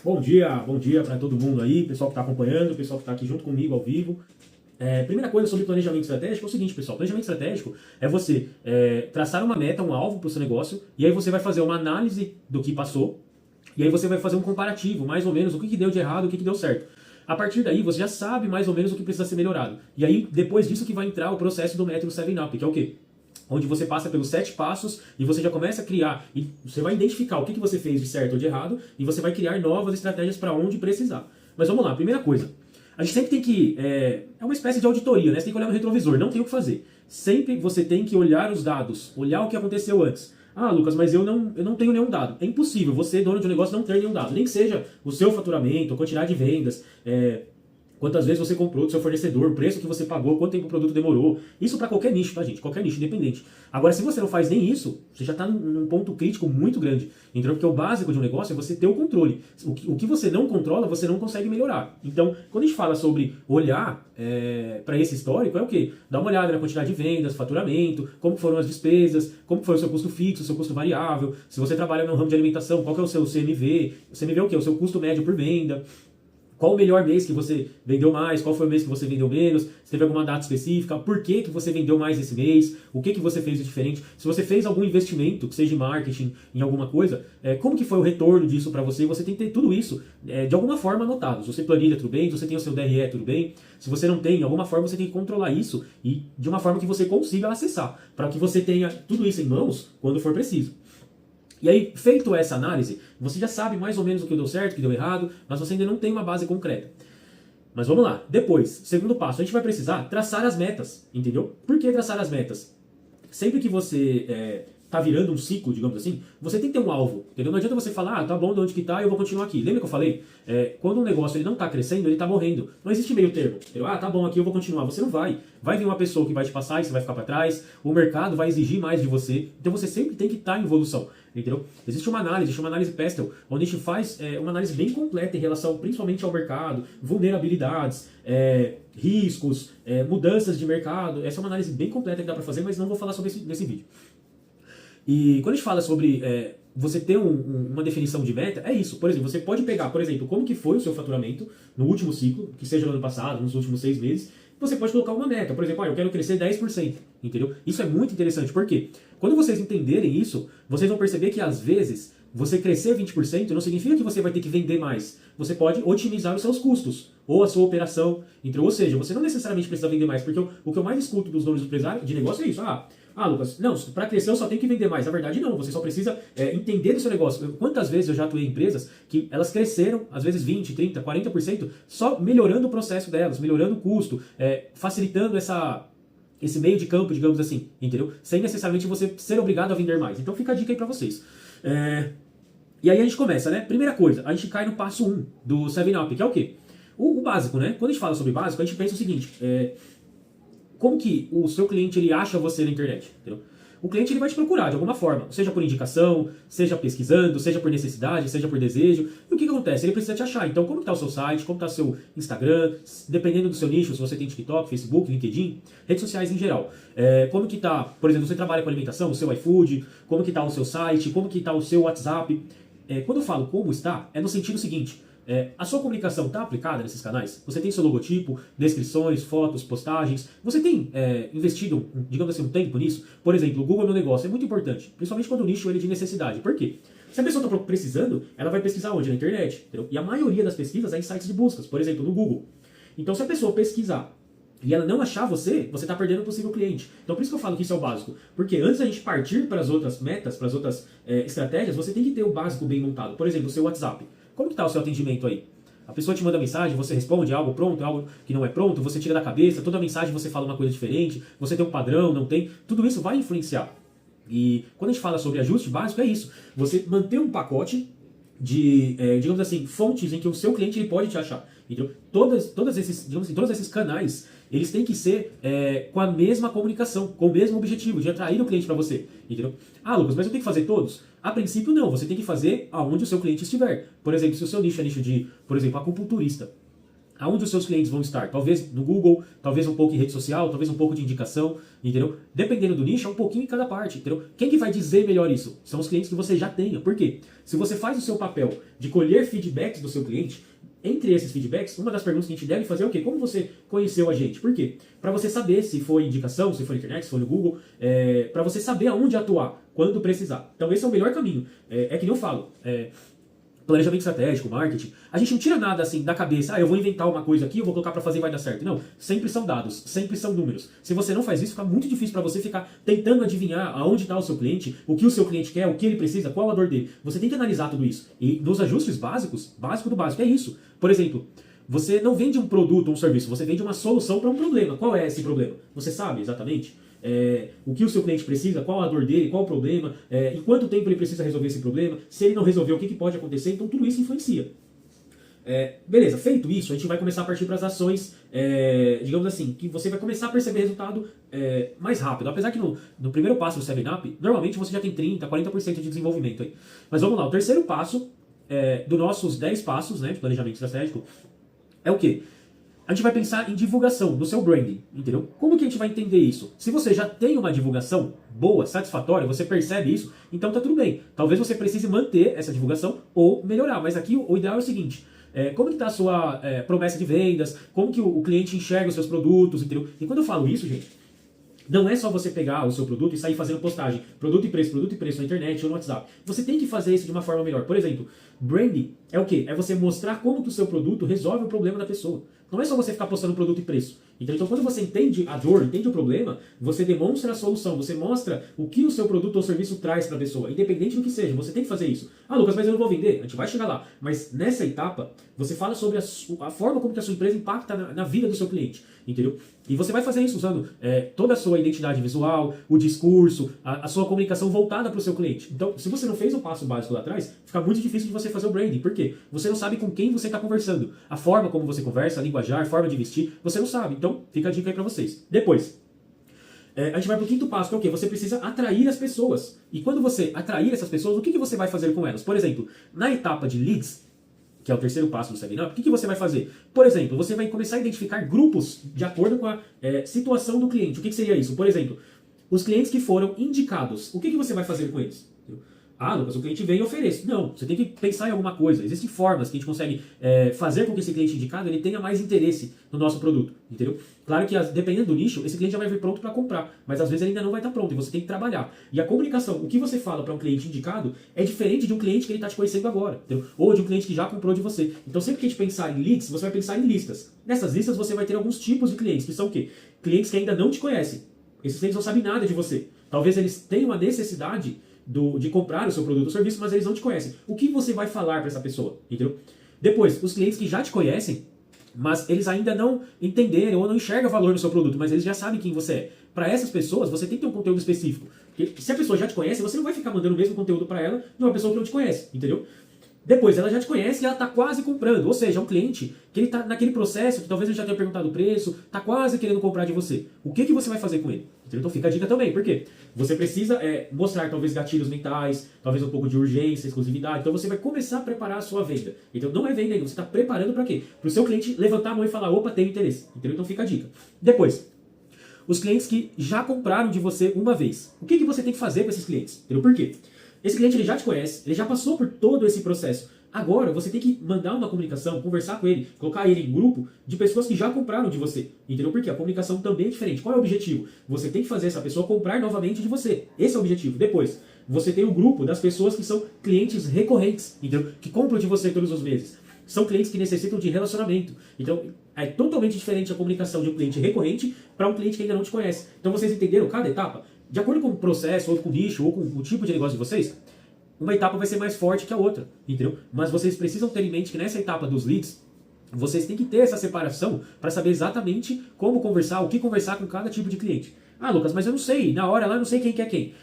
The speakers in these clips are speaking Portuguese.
Bom dia para todo mundo aí, pessoal que está acompanhando, pessoal que está aqui junto comigo ao vivo. Primeira coisa sobre planejamento estratégico é o seguinte, pessoal. Planejamento estratégico é você traçar uma meta, um alvo para o seu negócio, e aí você vai fazer uma análise do que passou, e aí você vai fazer um comparativo, mais ou menos, o que deu de errado, o que deu certo. A partir daí, você já sabe mais ou menos o que precisa ser melhorado. E aí, depois disso que vai entrar o processo do método 7-Up, que é o quê? Onde você passa pelos 7 passos e você já começa a criar, e você vai identificar o que você fez de certo ou de errado, e você vai criar novas estratégias para onde precisar. Mas vamos lá, primeira coisa. A gente sempre tem que. É uma espécie de auditoria, né? Você tem que olhar no retrovisor, não tem o que fazer. Sempre você tem que olhar os dados, olhar o que aconteceu antes. Ah, Lucas, mas eu não tenho nenhum dado. É impossível você, dono de um negócio, não ter nenhum dado. Nem que seja o seu faturamento, a quantidade de vendas, quantas vezes você comprou do seu fornecedor, o preço que você pagou, quanto tempo o produto demorou. Isso para qualquer nicho, tá, gente? Qualquer nicho, independente. Agora, se você não faz nem isso, você já está num ponto crítico muito grande. Então, porque o básico de um negócio é você ter o controle. O que você não controla, você não consegue melhorar. Então, quando a gente fala sobre olhar para esse histórico, é o quê? Dá uma olhada na quantidade de vendas, faturamento, como foram as despesas, como foi o seu custo fixo, o seu custo variável. Se você trabalha no ramo de alimentação, qual que é o seu CMV? O CMV é o quê? O seu custo médio por venda. Qual o melhor mês que você vendeu mais? Qual foi o mês que você vendeu menos? Se teve alguma data específica? Por que você vendeu mais esse mês? O que você fez de diferente? Se você fez algum investimento, que seja em marketing, em alguma coisa, como que foi o retorno disso para você? Você tem que ter tudo isso de alguma forma anotado. Se você planilha, tudo bem. Se você tem o seu DRE, tudo bem. Se você não tem, de alguma forma você tem que controlar isso e de uma forma que você consiga acessar, para que você tenha tudo isso em mãos quando for preciso. E aí, feito essa análise, você já sabe mais ou menos o que deu certo, o que deu errado, mas você ainda não tem uma base concreta. Mas vamos lá. Depois, segundo passo, a gente vai precisar traçar as metas, entendeu? Por que traçar as metas? Sempre que você tá virando um ciclo, digamos assim, você tem que ter um alvo, entendeu? Não adianta você falar, tá bom, de onde que tá, eu vou continuar aqui. Lembra que eu falei? Quando um negócio ele não tá crescendo, ele tá morrendo. Não existe meio termo, entendeu? Ah, tá bom, aqui eu vou continuar. Você não vai. Vai vir uma pessoa que vai te passar e você vai ficar para trás, o mercado vai exigir mais de você, então você sempre tem que estar em evolução, entendeu? Existe uma análise, chama análise Pestel, onde a gente faz uma análise bem completa em relação principalmente ao mercado, vulnerabilidades, riscos, mudanças de mercado. Essa é uma análise bem completa que dá para fazer, mas não vou falar sobre nesse vídeo. E quando a gente fala sobre você ter uma definição de meta, é isso. Por exemplo, você pode pegar, por exemplo, como que foi o seu faturamento no último ciclo, que seja no ano passado, nos últimos 6 meses, você pode colocar uma meta. Por exemplo, eu quero crescer 10%, entendeu? Isso é muito interessante, porque quando vocês entenderem isso, vocês vão perceber que às vezes você crescer 20% não significa que você vai ter que vender mais. Você pode otimizar os seus custos, ou a sua operação, entendeu? Ou seja, você não necessariamente precisa vender mais, porque o que eu mais escuto dos donos de negócio é isso. Lucas, não, para crescer eu só tenho que vender mais. Na verdade, não, você só precisa entender do seu negócio. Quantas vezes eu já atuei em empresas que elas cresceram, às vezes 20, 30, 40%, só melhorando o processo delas, melhorando o custo, facilitando esse meio de campo, digamos assim, entendeu? Sem necessariamente você ser obrigado a vender mais. Então fica a dica aí pra vocês. E aí a gente começa, né? Primeira coisa, a gente cai no passo 1 do 7-Up, que é o quê? O básico, né? Quando a gente fala sobre básico, a gente pensa o seguinte, como que o seu cliente ele acha você na internet, entendeu? O cliente ele vai te procurar de alguma forma, seja por indicação, seja pesquisando, seja por necessidade, seja por desejo. E o que acontece? Ele precisa te achar. Então, como está o seu site, como está o seu Instagram, dependendo do seu nicho, se você tem TikTok, Facebook, LinkedIn, redes sociais em geral. Como que está, por exemplo, você trabalha com alimentação, o seu iFood, como que está o seu site, como que está o seu WhatsApp. Quando eu falo como está, é no sentido seguinte. A sua comunicação está aplicada nesses canais? Você tem seu logotipo, descrições, fotos, postagens? Você tem investido, digamos assim, um tempo nisso? Por exemplo, o Google Meu Negócio é muito importante, principalmente quando o nicho ele é de necessidade. Por quê? Se a pessoa está precisando, ela vai pesquisar onde? Na internet. Entendeu? E a maioria das pesquisas é em sites de buscas, por exemplo, no Google. Então, se a pessoa pesquisar e ela não achar você está perdendo um possível cliente. Então por isso que eu falo que isso é o básico. Porque antes da gente partir para as outras metas, para as outras estratégias, você tem que ter o básico bem montado. Por exemplo, o seu WhatsApp. Como que está o seu atendimento aí? A pessoa te manda mensagem, você responde algo pronto, algo que não é pronto, você tira da cabeça, toda mensagem você fala uma coisa diferente, você tem um padrão, não tem. Tudo isso vai influenciar. E quando a gente fala sobre ajuste básico, é isso. Você manter um pacote de, digamos assim, fontes em que o seu cliente ele pode te achar. Entendeu? Todos esses canais, eles têm que ser com a mesma comunicação, com o mesmo objetivo, de atrair o cliente para você. Entendeu? Lucas, mas eu tenho que fazer todos? A princípio não, você tem que fazer aonde o seu cliente estiver. Por exemplo, se o seu nicho é nicho de, por exemplo, acupunturista, aonde os seus clientes vão estar? Talvez no Google, talvez um pouco em rede social, talvez um pouco de indicação, entendeu? Dependendo do nicho, é um pouquinho em cada parte, entendeu? Quem que vai dizer melhor isso? São os clientes que você já tenha. Por quê? Se você faz o seu papel de colher feedbacks do seu cliente, entre esses feedbacks, uma das perguntas que a gente deve fazer é o quê? Como você conheceu a gente? Por quê? Para você saber se foi indicação, se foi na internet, se foi no Google, para você saber aonde atuar, quando precisar. Então esse é o melhor caminho. É que nem eu falo, planejamento estratégico, marketing, a gente não tira nada assim da cabeça, eu vou inventar uma coisa aqui, eu vou colocar para fazer e vai dar certo. Não, sempre são dados, sempre são números. Se você não faz isso, fica muito difícil para você ficar tentando adivinhar aonde está o seu cliente, o que o seu cliente quer, o que ele precisa, qual a dor dele. Você tem que analisar tudo isso. E nos ajustes básicos, básico do básico, é isso. Por exemplo, você não vende um produto ou um serviço, você vende uma solução para um problema. Qual é esse problema? Você sabe exatamente? O que o seu cliente precisa, qual a dor dele, qual o problema, em quanto tempo ele precisa resolver esse problema, se ele não resolver, o que pode acontecer, então tudo isso influencia. Beleza, feito isso, a gente vai começar a partir para as ações, digamos assim, que você vai começar a perceber resultado mais rápido. Apesar que no primeiro passo do 7up, normalmente você já tem 30%, 40% de desenvolvimento aí. Mas vamos lá, o terceiro passo dos nossos 10 passos, né, de planejamento estratégico é o quê? A gente vai pensar em divulgação, no seu branding, entendeu? Como que a gente vai entender isso? Se você já tem uma divulgação boa, satisfatória, você percebe isso, então tá tudo bem. Talvez você precise manter essa divulgação ou melhorar, mas aqui o ideal é o seguinte, como que tá a sua promessa de vendas, como que o cliente enxerga os seus produtos, entendeu? E quando eu falo isso, gente, não é só você pegar o seu produto e sair fazendo postagem, produto e preço na internet ou no WhatsApp. Você tem que fazer isso de uma forma melhor. Por exemplo, branding é o quê? É você mostrar como que o seu produto resolve o problema da pessoa. Não é só você ficar postando produto e preço. Então quando você entende a dor, entende o problema, você demonstra a solução, você mostra o que o seu produto ou serviço traz para a pessoa, independente do que seja, você tem que fazer isso. Ah, Lucas, mas eu não vou vender? A gente vai chegar lá. Mas nessa etapa, você fala sobre a forma como que a sua empresa impacta na vida do seu cliente, entendeu? E você vai fazer isso usando toda a sua identidade visual, o discurso, a sua comunicação voltada para o seu cliente. Então, se você não fez o passo básico lá atrás, fica muito difícil de você fazer o branding. Por quê? Você não sabe com quem você está conversando. A forma como você conversa, a linguajar, a forma de vestir, você não sabe. Então, fica a dica aí para vocês. Depois, a gente vai para o quinto passo, que é o quê? Você precisa atrair as pessoas. E quando você atrair essas pessoas, o que você vai fazer com elas? Por exemplo, na etapa de leads, que é o terceiro passo do 7up, o que você vai fazer? Por exemplo, você vai começar a identificar grupos de acordo com a situação do cliente. O que seria isso? Por exemplo, os clientes que foram indicados, o que você vai fazer com eles? Ah, Lucas, o cliente vem e oferece. Não, você tem que pensar em alguma coisa. Existem formas que a gente consegue fazer com que esse cliente indicado ele tenha mais interesse no nosso produto, entendeu? Claro que dependendo do nicho, esse cliente já vai vir pronto para comprar, mas às vezes ele ainda não vai estar pronto e você tem que trabalhar. E a comunicação, o que você fala para um cliente indicado é diferente de um cliente que ele está te conhecendo agora, entendeu? Ou de um cliente que já comprou de você. Então sempre que a gente pensar em leads, você vai pensar em listas. Nessas listas você vai ter alguns tipos de clientes, que são o quê? Clientes que ainda não te conhecem. Esses clientes não sabem nada de você. Talvez eles tenham a necessidade de comprar o seu produto ou serviço, mas eles não te conhecem. O que você vai falar para essa pessoa? Entendeu? Depois, os clientes que já te conhecem, mas eles ainda não entenderam ou não enxergam valor no seu produto, mas eles já sabem quem você é. Para essas pessoas, você tem que ter um conteúdo específico. Porque se a pessoa já te conhece, você não vai ficar mandando o mesmo conteúdo para ela de uma pessoa que não te conhece, entendeu? Depois, ela já te conhece e ela está quase comprando. Ou seja, é um cliente que ele está naquele processo, que talvez ele já tenha perguntado o preço, está quase querendo comprar de você. O que você vai fazer com ele? Então fica a dica também. Por quê? Você precisa mostrar talvez gatilhos mentais, talvez um pouco de urgência, exclusividade. Então você vai começar a preparar a sua venda. Então não é venda ainda, você está preparando para quê? Para o seu cliente levantar a mão e falar, opa, tenho interesse. Entendeu? Então fica a dica. Depois, os clientes que já compraram de você uma vez. O que você tem que fazer com esses clientes? Entendeu? Por quê? Esse cliente ele já te conhece, ele já passou por todo esse processo. Agora você tem que mandar uma comunicação, conversar com ele, colocar ele em grupo de pessoas que já compraram de você. Entendeu? Porque a comunicação também é diferente. Qual é o objetivo? Você tem que fazer essa pessoa comprar novamente de você. Esse é o objetivo. Depois, você tem o grupo das pessoas que são clientes recorrentes, entendeu? Que compram de você todos os meses. São clientes que necessitam de relacionamento. Então, é totalmente diferente a comunicação de um cliente recorrente para um cliente que ainda não te conhece. Então, vocês entenderam cada etapa? De acordo com o processo, ou com o nicho, ou com o tipo de negócio de vocês, uma etapa vai ser mais forte que a outra, entendeu? Mas vocês precisam ter em mente que nessa etapa dos leads, vocês têm que ter essa separação para saber exatamente como conversar, o que conversar com cada tipo de cliente. Ah, Lucas, mas eu não sei, na hora lá eu não sei quem que é quem.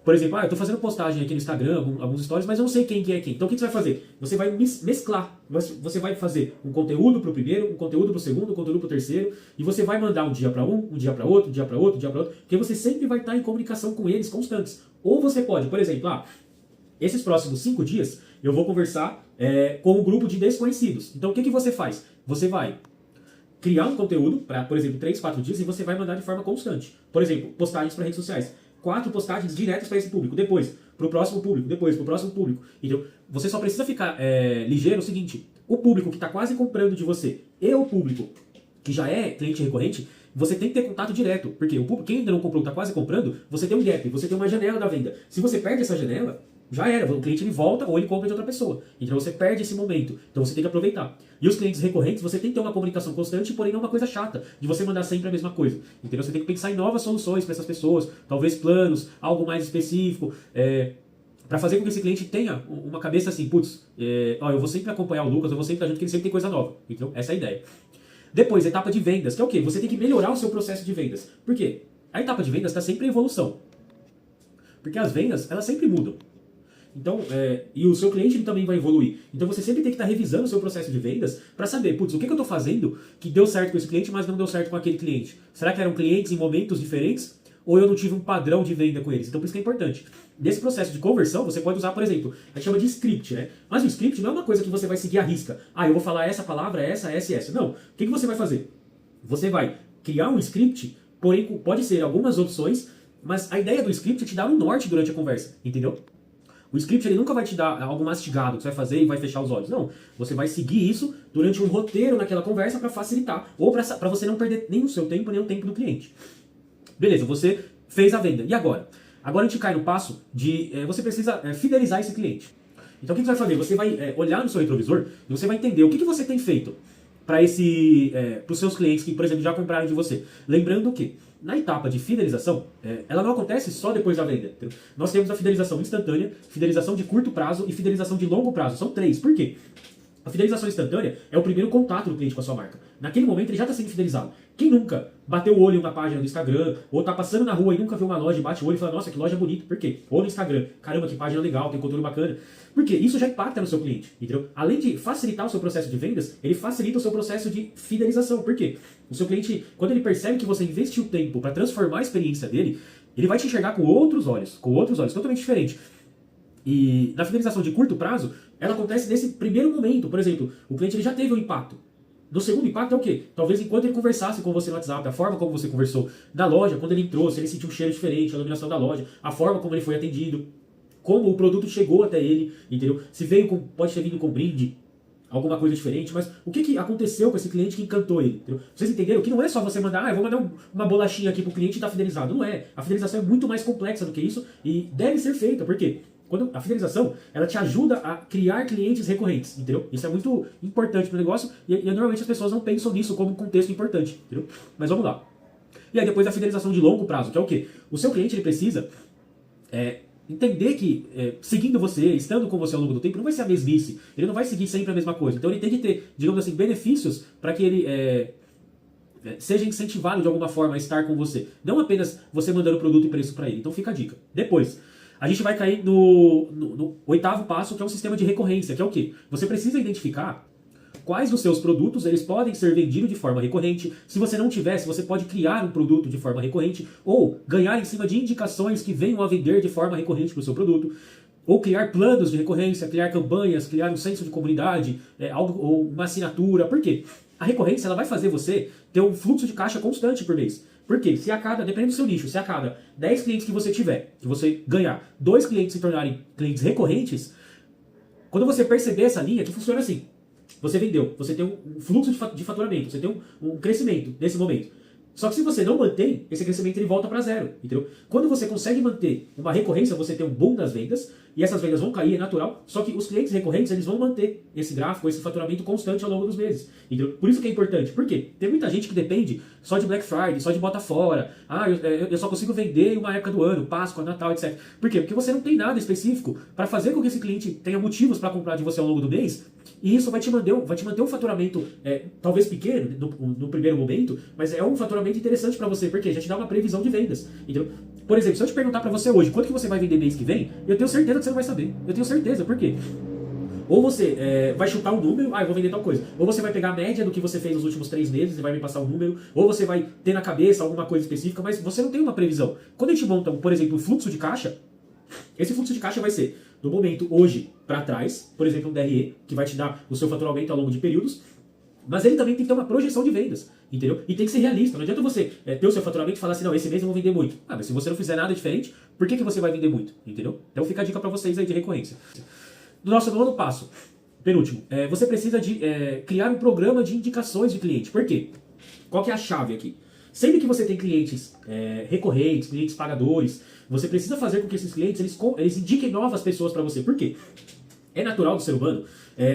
Por exemplo, eu estou fazendo postagem aqui no Instagram, alguns stories, mas eu não sei quem que é quem. Então o que você vai fazer? Você vai mesclar. Você vai fazer um conteúdo para o primeiro, um conteúdo para o segundo, um conteúdo para o terceiro, e você vai mandar um dia para um dia para outro, um dia para outro, um dia para outro, porque você sempre vai estar em comunicação com eles constantes. Ou você pode, por exemplo, esses próximos 5 dias eu vou conversar com um grupo de desconhecidos. Então o que você faz? Você vai criar um conteúdo para, por exemplo, 3, 4 dias e você vai mandar de forma constante. Por exemplo, postagens para redes sociais. 4 postagens diretas para esse público, depois para o próximo público, depois para o próximo público. Então, você só precisa ficar ligeiro o seguinte, o público que está quase comprando de você e o público que já é cliente recorrente, você tem que ter contato direto, porque o público, quem ainda não comprou, está quase comprando, você tem um gap, você tem uma janela da venda. Se você perde essa janela, já era, o cliente ele volta ou ele compra de outra pessoa. Então você perde esse momento, então você tem que aproveitar. E os clientes recorrentes, você tem que ter uma comunicação constante, porém não uma coisa chata, de você mandar sempre a mesma coisa. Entendeu? Você tem que pensar em novas soluções para essas pessoas, talvez planos, algo mais específico, para fazer com que esse cliente tenha uma cabeça assim, putz, eu vou sempre acompanhar o Lucas, eu vou sempre estar junto, que ele sempre tem coisa nova. Então, essa é a ideia. Depois, etapa de vendas, que é o quê? Você tem que melhorar o seu processo de vendas. Por quê? A etapa de vendas está sempre em evolução. Porque as vendas, elas sempre mudam. Então, e o seu cliente ele também vai evoluir. Então você sempre tem que estar revisando o seu processo de vendas para saber, putz, o que eu estou fazendo que deu certo com esse cliente, mas não deu certo com aquele cliente? Será que eram clientes em momentos diferentes? Ou eu não tive um padrão de venda com eles? Então por isso que é importante. Nesse processo de conversão, você pode usar, por exemplo, a gente chama de script, né? Mas o script não é uma coisa que você vai seguir à risca. Eu vou falar essa palavra, essa e essa. Não. O que você vai fazer? Você vai criar um script, porém pode ser algumas opções, mas a ideia do script é te dar um norte durante a conversa, entendeu? O script ele nunca vai te dar algo mastigado que você vai fazer e vai fechar os olhos. Não. Você vai seguir isso durante um roteiro naquela conversa para facilitar. Ou para você não perder nem o seu tempo, nem o tempo do cliente. Beleza, você fez a venda. E agora? Agora a gente cai no passo de você precisa fidelizar esse cliente. Então o que você vai fazer? Você vai olhar no seu retrovisor e você vai entender o que você tem feito para os seus clientes que, por exemplo, já compraram de você. Lembrando que na etapa de fidelização, ela não acontece só depois da venda. Entendeu? Nós temos a fidelização instantânea, fidelização de curto prazo e fidelização de longo prazo. São 3. Por quê? A fidelização instantânea é o primeiro contato do cliente com a sua marca. Naquele momento ele já está sendo fidelizado. Quem nunca bateu o olho em uma página do Instagram, ou está passando na rua e nunca viu uma loja e bate o olho e fala, nossa, que loja bonita. Por quê? Ou no Instagram, caramba, que página legal, tem conteúdo bacana. Por quê? Isso já impacta no seu cliente, entendeu? Além de facilitar o seu processo de vendas, ele facilita o seu processo de fidelização. Por quê? O seu cliente, quando ele percebe que você investiu tempo para transformar a experiência dele, ele vai te enxergar com outros olhos, totalmente diferente. E na fidelização de curto prazo, ela acontece nesse primeiro momento. Por exemplo, o cliente ele já teve um impacto. No segundo impacto é o quê? Talvez enquanto ele conversasse com você no WhatsApp, a forma como você conversou na loja, quando ele entrou, se ele sentiu um cheiro diferente, a iluminação da loja, a forma como ele foi atendido, como o produto chegou até ele, entendeu? Se pode ter vindo com brinde, alguma coisa diferente, mas o que aconteceu com esse cliente que encantou ele? Entendeu? Vocês entenderam que não é só você mandar, eu vou mandar uma bolachinha aqui pro cliente e tá fidelizado. Não é. A fidelização é muito mais complexa do que isso e deve ser feita. Por quê? Quando a fidelização, ela te ajuda a criar clientes recorrentes, entendeu? Isso é muito importante pro negócio e normalmente as pessoas não pensam nisso como um contexto importante, entendeu? Mas vamos lá. E aí depois a fidelização de longo prazo, que é o quê? O seu cliente ele precisa entender que seguindo você, estando com você ao longo do tempo, não vai ser a mesmice. Ele não vai seguir sempre a mesma coisa. Então ele tem que ter, digamos assim, benefícios para que ele seja incentivado de alguma forma a estar com você. Não apenas você mandando produto e preço para ele. Então fica a dica. Depois, a gente vai cair no oitavo passo, que é um sistema de recorrência, que é o quê? Você precisa identificar quais dos seus produtos eles podem ser vendidos de forma recorrente. Se você não tivesse, você pode criar um produto de forma recorrente ou ganhar em cima de indicações que venham a vender de forma recorrente para o seu produto. Ou criar planos de recorrência, criar campanhas, criar um senso de comunidade, ou uma assinatura. Por quê? A recorrência ela vai fazer você ter um fluxo de caixa constante por mês. Por quê? Dependendo do seu nicho, se a cada 10 clientes que você tiver, que você ganhar, 2 clientes se tornarem clientes recorrentes, quando você perceber essa linha, que funciona assim. Você vendeu, você tem um fluxo de faturamento, você tem um crescimento nesse momento. Só que se você não mantém, esse crescimento ele volta para zero, entendeu? Quando você consegue manter uma recorrência, você tem um boom das vendas, e essas vendas vão cair, é natural, só que os clientes recorrentes, eles vão manter esse gráfico, esse faturamento constante ao longo dos meses, entendeu? Por isso que é importante. Por quê? Tem muita gente que depende só de Black Friday, só de bota fora, eu só consigo vender em uma época do ano, Páscoa, Natal, etc. Por quê? Porque você não tem nada específico para fazer com que esse cliente tenha motivos para comprar de você ao longo do mês, e isso vai te manter um faturamento, talvez pequeno no primeiro momento, mas é um faturamento interessante para você, porque já te dá uma previsão de vendas, entendeu? Por exemplo, se eu te perguntar para você hoje quanto que você vai vender mês que vem, eu tenho certeza que você não vai saber. Eu tenho certeza, por quê? Ou você vai chutar um número, eu vou vender tal coisa. Ou você vai pegar a média do que você fez nos últimos 3 meses e vai me passar um número. Ou você vai ter na cabeça alguma coisa específica, mas você não tem uma previsão. Quando a gente monta, por exemplo, um fluxo de caixa, esse fluxo de caixa vai ser do momento hoje para trás, por exemplo, um DRE, que vai te dar o seu faturamento ao longo de períodos. Mas ele também tem que ter uma projeção de vendas, entendeu? E tem que ser realista. Não adianta você ter o seu faturamento e falar assim, não, esse mês eu vou vender muito. Ah, mas se você não fizer nada diferente, por que você vai vender muito, entendeu? Então fica a dica para vocês aí de recorrência. No nosso nono passo, penúltimo, você precisa de criar um programa de indicações de cliente. Por quê? Qual que é a chave aqui? Sempre que você tem clientes recorrentes, clientes pagadores, você precisa fazer com que esses clientes eles indiquem novas pessoas para você. Por quê? É natural do ser humano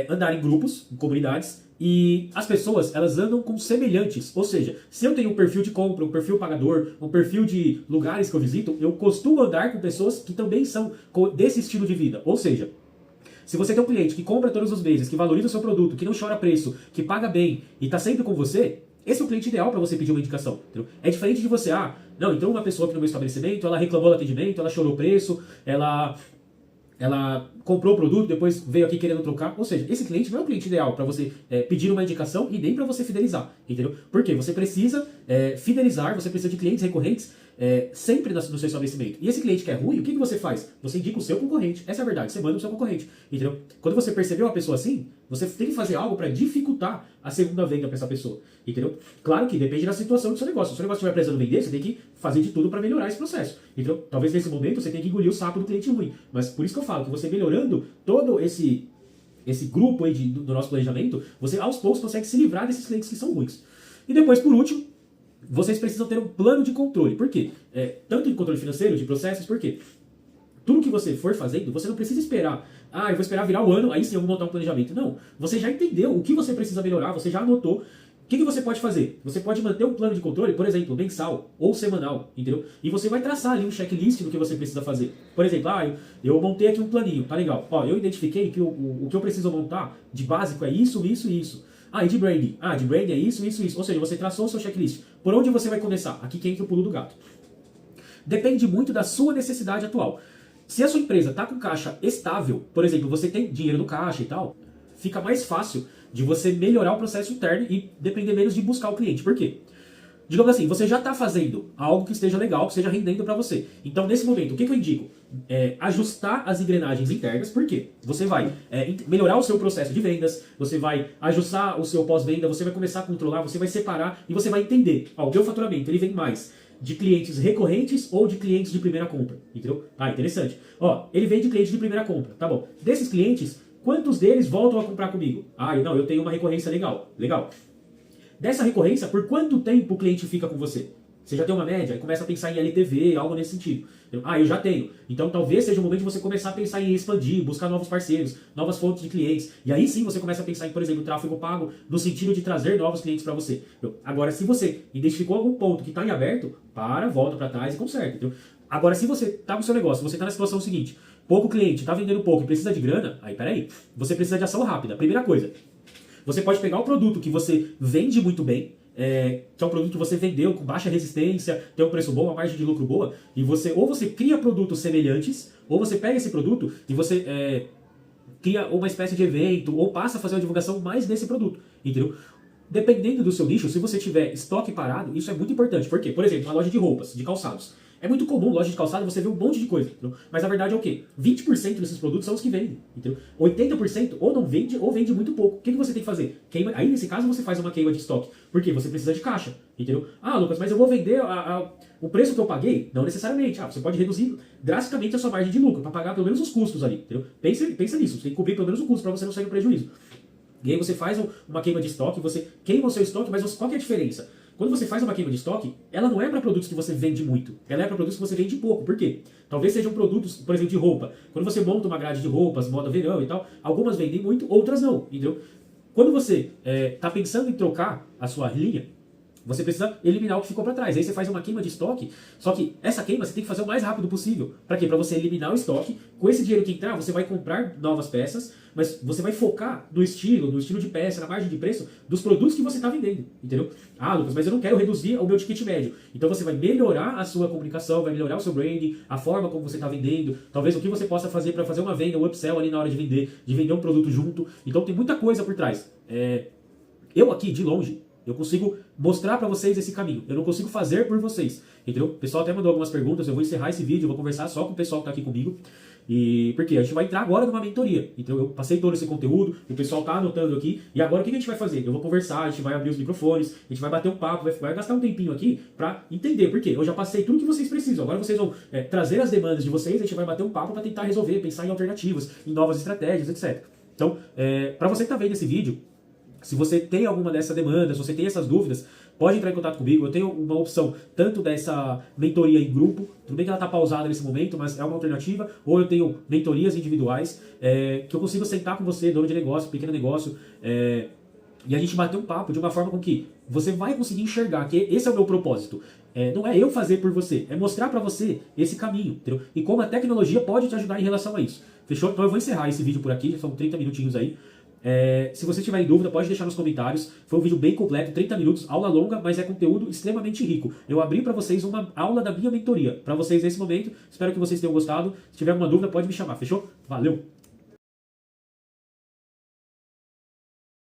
andar em grupos, em comunidades, e as pessoas, elas andam com semelhantes. Ou seja, se eu tenho um perfil de compra, um perfil pagador, um perfil de lugares que eu visito, eu costumo andar com pessoas que também são desse estilo de vida. Ou seja, se você tem um cliente que compra todos os meses, que valoriza o seu produto, que não chora preço, que paga bem e está sempre com você, esse é o cliente ideal para você pedir uma indicação. Entendeu? É diferente de você, não, entrou uma pessoa aqui no meu estabelecimento, ela reclamou do atendimento, ela chorou preço, ela comprou o produto, depois veio aqui querendo trocar. Ou seja, esse cliente não é o cliente ideal para você pedir uma indicação e nem para você fidelizar, entendeu? Por quê? Você precisa fidelizar, você precisa de clientes recorrentes sempre no seu estabelecimento. E esse cliente que é ruim, o que você faz? Você indica o seu concorrente. Essa é a verdade, você manda o seu concorrente, entendeu? Quando você percebeu uma pessoa assim, você tem que fazer algo para dificultar a segunda venda para essa pessoa, entendeu? Claro que depende da situação do seu negócio. Se o seu negócio estiver precisando vender, você tem que fazer de tudo para melhorar esse processo, entendeu? Talvez nesse momento você tenha que engolir o sapo do cliente ruim, mas por isso que eu falo que você melhorando todo esse grupo aí do nosso planejamento, você aos poucos consegue se livrar desses clientes que são ruins. E depois, por último, vocês precisam ter um plano de controle. Por quê? Tanto de controle financeiro, de processos, por quê? Tudo que você for fazendo, você não precisa esperar. Eu vou esperar virar o ano, aí sim eu vou montar um planejamento. Não, você já entendeu o que você precisa melhorar, você já anotou. O que você pode fazer? Você pode manter um plano de controle, por exemplo, mensal ou semanal, entendeu? E você vai traçar ali um checklist do que você precisa fazer. Por exemplo, eu montei aqui um planinho, tá legal. Eu identifiquei que o que eu preciso montar de básico é isso, isso e isso. E de branding? De branding é isso, isso, isso. Ou seja, você traçou o seu checklist. Por onde você vai começar? Aqui que entra o pulo do gato. Depende muito da sua necessidade atual. Se a sua empresa está com caixa estável, por exemplo, você tem dinheiro no caixa e tal, fica mais fácil de você melhorar o processo interno e depender menos de buscar o cliente. Por quê? Digamos assim, você já está fazendo algo que esteja legal, que esteja rendendo para você. Então, nesse momento, o que eu indico? Ajustar as engrenagens internas, por quê? Você vai melhorar o seu processo de vendas, você vai ajustar o seu pós-venda, você vai começar a controlar, você vai separar e você vai entender, o meu faturamento, ele vem mais de clientes recorrentes ou de clientes de primeira compra, entendeu? Interessante. Ele vem de clientes de primeira compra, tá bom. Desses clientes, quantos deles voltam a comprar comigo? Não, eu tenho uma recorrência legal. Dessa recorrência, por quanto tempo o cliente fica com você? Você já tem uma média? Aí começa a pensar em LTV, algo nesse sentido. Eu já tenho. Então talvez seja o momento de você começar a pensar em expandir, buscar novos parceiros, novas fontes de clientes. E aí sim você começa a pensar em, por exemplo, tráfego pago, no sentido de trazer novos clientes para você. Agora, se você identificou algum ponto que está em aberto, volta para trás e conserta. Entendeu? Agora, se você está com o seu negócio, você está na situação seguinte, pouco cliente, está vendendo pouco e precisa de grana, peraí, você precisa de ação rápida. Primeira coisa, você pode pegar o produto que você vende muito bem, que é um produto que você vendeu com baixa resistência, tem um preço bom, uma margem de lucro boa, e ou você cria produtos semelhantes, ou você pega esse produto e você cria uma espécie de evento, ou passa a fazer uma divulgação mais desse produto, entendeu? Dependendo do seu nicho, se você tiver estoque parado, isso é muito importante. Por quê? Por exemplo, uma loja de roupas, de calçados. É muito comum, loja de calçado, você vê um monte de coisa, entendeu? Mas a verdade é o quê? 20% desses produtos são os que vendem, entendeu? 80% ou não vende ou vende muito pouco. O que você tem que fazer? Aí, nesse caso, você faz uma queima de estoque. Por quê? Você precisa de caixa, entendeu? Lucas, mas eu vou vender o preço que eu paguei? Não necessariamente. Você pode reduzir drasticamente a sua margem de lucro para pagar pelo menos os custos ali, entendeu? Pensa nisso, você tem que cobrir pelo menos o custo para você não sair no prejuízo. E aí você faz uma queima de estoque, você queima o seu estoque, mas qual que é a diferença? Quando você faz uma queima de estoque, ela não é para produtos que você vende muito, ela é para produtos que você vende pouco. Por quê? Talvez sejam produtos, por exemplo, de roupa. Quando você monta uma grade de roupas, moda verão e tal, algumas vendem muito, outras não, entendeu? Quando você está pensando em trocar a sua linha, você precisa eliminar o que ficou para trás. Aí você faz uma queima de estoque, só que essa queima você tem que fazer o mais rápido possível. Para quê? Para você eliminar o estoque. Com esse dinheiro que entrar, você vai comprar novas peças, mas você vai focar no estilo de peça, na margem de preço dos produtos que você está vendendo, entendeu? Lucas, mas eu não quero reduzir o meu ticket médio. Então você vai melhorar a sua comunicação, vai melhorar o seu branding, a forma como você está vendendo, talvez o que você possa fazer para fazer uma venda, um upsell ali na hora de vender um produto junto. Então tem muita coisa por trás. Eu aqui, de longe, eu consigo mostrar para vocês esse caminho. Eu não consigo fazer por vocês, entendeu? O pessoal até mandou algumas perguntas, eu vou encerrar esse vídeo, eu vou conversar só com o pessoal que está aqui comigo. E porque a gente vai entrar agora numa mentoria. Então eu passei todo esse conteúdo, o pessoal tá anotando aqui, e agora o que a gente vai fazer? Eu vou conversar, a gente vai abrir os microfones, a gente vai bater um papo, vai gastar um tempinho aqui pra entender, porque eu já passei tudo que vocês precisam. Agora vocês vão trazer as demandas de vocês, a gente vai bater um papo pra tentar resolver, pensar em alternativas, em novas estratégias, etc. Então, para você que tá vendo esse vídeo, se você tem alguma dessas demandas, se você tem essas dúvidas, pode entrar em contato comigo. Eu tenho uma opção tanto dessa mentoria em grupo, tudo bem que ela está pausada nesse momento, mas é uma alternativa, ou eu tenho mentorias individuais, que eu consigo sentar com você, dono de negócio, pequeno negócio, e a gente bater um papo de uma forma com que você vai conseguir enxergar que esse é o meu propósito. Não é eu fazer por você, é mostrar para você esse caminho, entendeu? E como a tecnologia pode te ajudar em relação a isso. Fechou? Então eu vou encerrar esse vídeo por aqui, já são 30 minutinhos aí. Se você tiver em dúvida, pode deixar nos comentários. Foi um vídeo bem completo, 30 minutos, aula longa, mas é conteúdo extremamente rico. Eu abri para vocês uma aula da minha mentoria, para vocês nesse momento. Espero que vocês tenham gostado. Se tiver alguma dúvida, pode me chamar, fechou? Valeu!